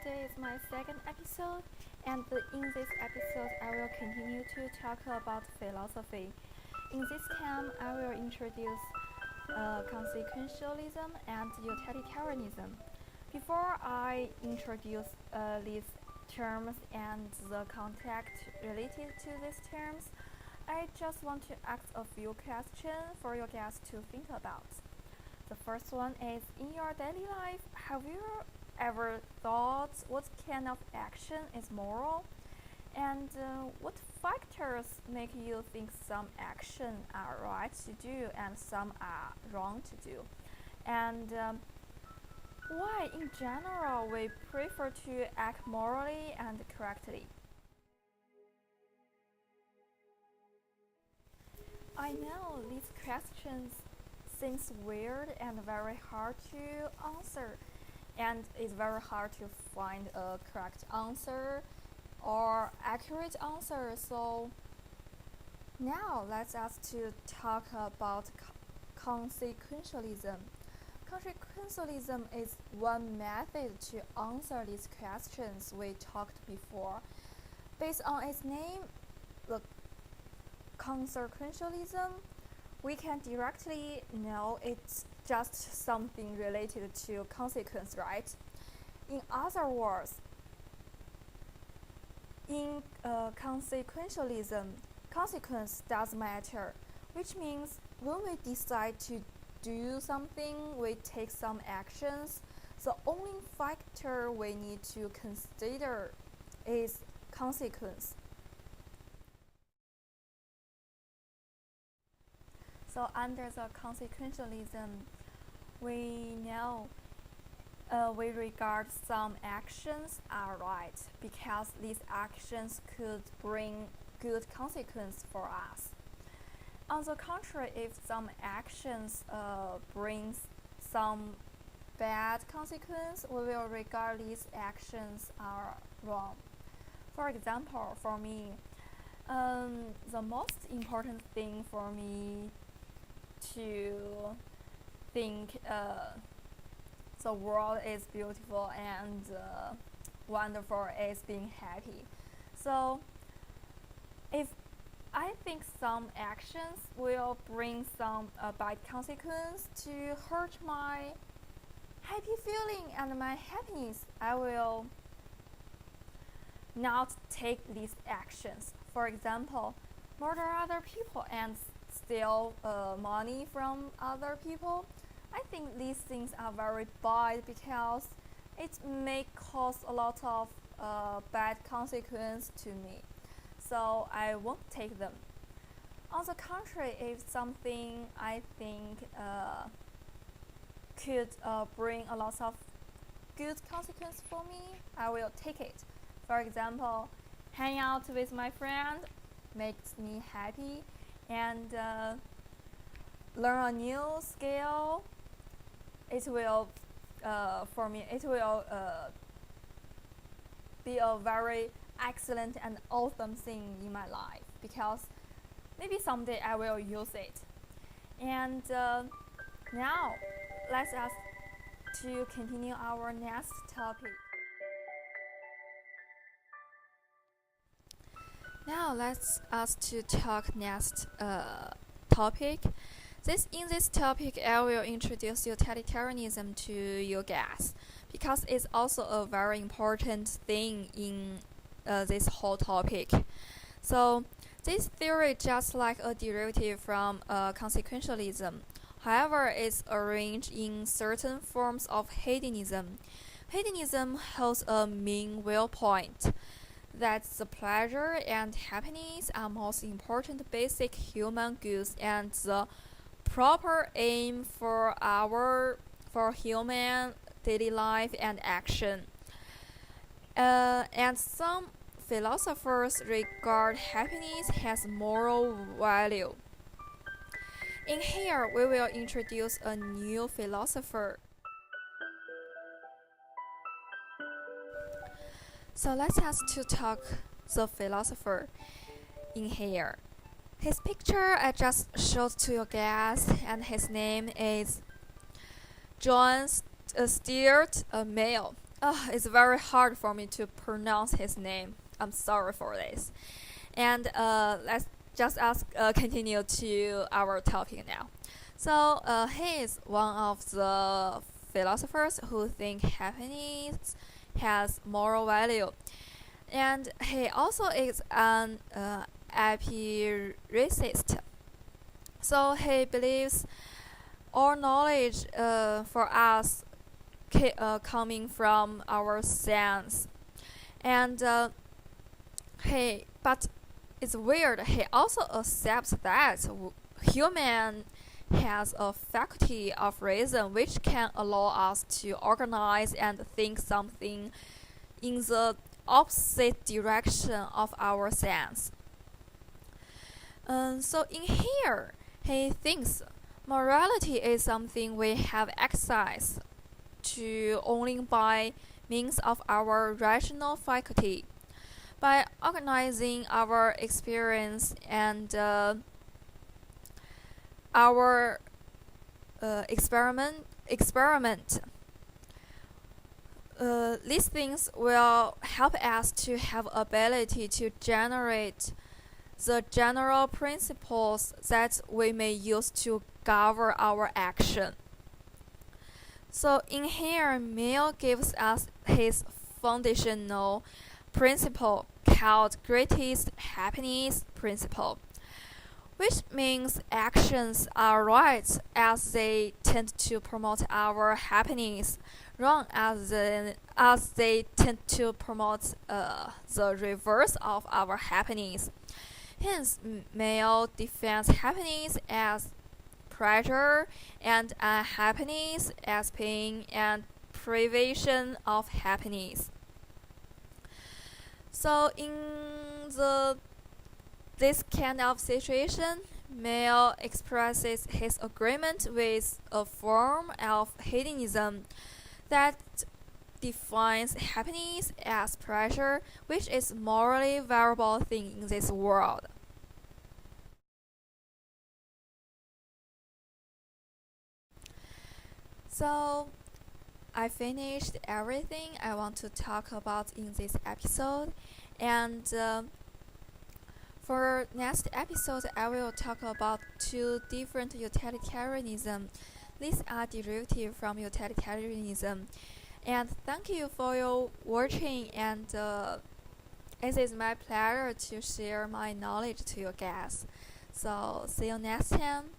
today is my second episode, and in this episode, I will continue to talk about philosophy. In this time, I will introduce consequentialism and utilitarianism. Before I introduce these terms and the context related to these terms, I just want to ask a few questions for your guests to think about. The first one is, in your daily life, have you ever thought what kind of action is moral? And what factors make you think some actions are right to do and some are wrong to do? And why, in general, we prefer to act morally and correctly? I know these questions seems weird and very hard to answer, and it's very hard to find a correct answer or accurate answer. So now let's us to talk about consequentialism. Consequentialism is one method to answer these questions we talked before. Based on its name, the consequentialism, we can directly know it's just something related to consequence, right? In other words, in consequentialism, consequence does matter, which means when we decide to do something, we take some actions, the only factor we need to consider is consequence. So under the consequentialism, we know we regard some actions are right because these actions could bring good consequence for us. On the contrary, if some actions brings some bad consequence, we will regard these actions are wrong. For example, for me, the most important thing for me to think the world is beautiful and wonderful is being happy. So if I think some actions will bring some bad consequence to hurt my happy feeling and my happiness, I will not take these actions. For example, murder other people and steal money from other people. I think these things are very bad because it may cause a lot of bad consequence to me. So I won't take them. On the contrary, if something I think could bring a lot of good consequence for me, I will take it. For example, hang out with my friend makes me happy, and learn a new skill. It will, for me, it will be a very excellent and awesome thing in my life because maybe someday I will use it. And now, let's us to continue our next topic. Now let's us to talk next topic. In this topic, I will introduce utilitarianism to you guys because it's also a very important thing in this whole topic. So this theory, just like a derivative from consequentialism, however, is arranged in certain forms of hedonism. Hedonism holds a mean viewpoint that the pleasure and happiness are most important basic human goods and the proper aim for human daily life and action. And some philosophers regard happiness as moral value. In here, we will introduce a new philosopher. So let's us to talk the philosopher in here. His picture I just showed to your guys, and his name is John Stuart Mill. It's very hard for me to pronounce his name. I'm sorry for this. And let's just continue to our topic now. So he is one of the philosophers who think happiness has moral value, and he also is an empiricist. So he believes all knowledge for us coming from our sense, and but it's weird. He also accepts that human has a faculty of reason which can allow us to organize and think something in the opposite direction of our sense. So in here, he thinks morality is something we have access to only by means of our rational faculty. By organizing our experience and our experiment, these things will help us to have ability to generate the general principles that we may use to govern our action. So in here, Mill gives us his foundational principle called greatest happiness principle, which means actions are right as they tend to promote our happiness, wrong as they tend to promote the reverse of our happiness. Hence, Mill defines happiness as pleasure and unhappiness as pain and privation of happiness. So in this kind of situation, Mill expresses his agreement with a form of hedonism that defines happiness as pleasure, which is morally valuable thing in this world. So I finished everything I want to talk about in this episode, and for next episode I will talk about two different utilitarianism. These are derivative from utilitarianism. And thank you for your watching, and it is my pleasure to share my knowledge to you guys. So see you next time.